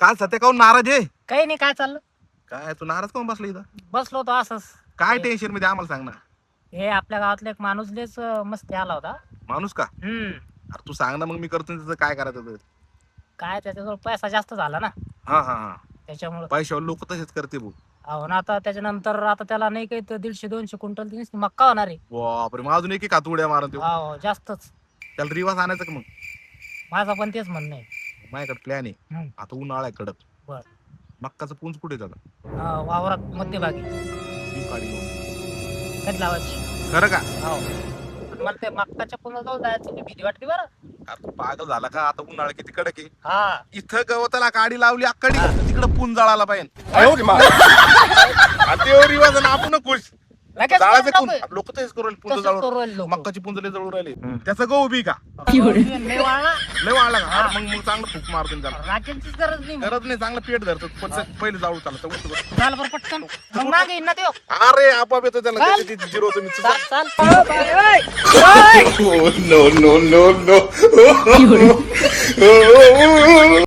काय सध्या काहून नाराज आहे? काही नाही, काय चाललं? काय तू नाराज काहून बसला इथं? बसलो होतो असंच. काय टेन्शन मध्ये आम्हाला सांग ना. हे आपल्या गावातला एक माणूस लेच मस्ती आला होता. माणूस का? अरे तू सांग ना, मग मी करतो त्याचं काय करायचं तर. काय त्याच्याजवळ पैसा जास्त झाला ना, हा हा हा, त्याच्यामुळे. पैशावर लोक तसेच करते भाऊ. हो ना, आता त्याच्यानंतर आता त्याला नाही काही तर 150-200 क्विंटल ती मक्का होणार आहे. बापरे, मग अजून एक हात उड्या मारत हो, जास्तच. त्याला रिवाज आणायचं का मग? माझा पण तेच म्हणणं आहे. माझ्याकडे प्लॅन आहे. हम्म. आता उन्हाळा आहे कडक. बर. मक्काचं पुंज कुठे झालं? वावरात मध्यभागी. ती काढी लावून. कधी लावायची? खरं का? हो. मला ते मक्काच्या पुन्हा जाऊन जायचं भीती वाटते बरं. अरे तू पागल झाला का? आता उन्हाळा किती कडक आहे. हा. इथं गवताला काडी लावली अक्कडी, तिकडं पुंज जळाला पाहिजे. रिवाज आपण खुश लगेच जाळाचं करून कोण? टाकू. लोक तेच करू राहिले, पुंज तसंच करू जळून राहिले लोकं. मक्काची पुंजले जळून राहिले. त्याचं गहू बी का लय वाळला. लय वाढला का? अरे मग चांगलं फूक मारतो त्याला. राखेंचीच गरज नाही. गरज नाही, चांगलं पेट धरतो. पण पहिले जाळू चालत. चाल बरं पटकन. मग मागे येईन ना ते. अरे आपाप येतो त्याला. चाल. त्याची जिरवतो मी. चाल चाल. no, no, no, no.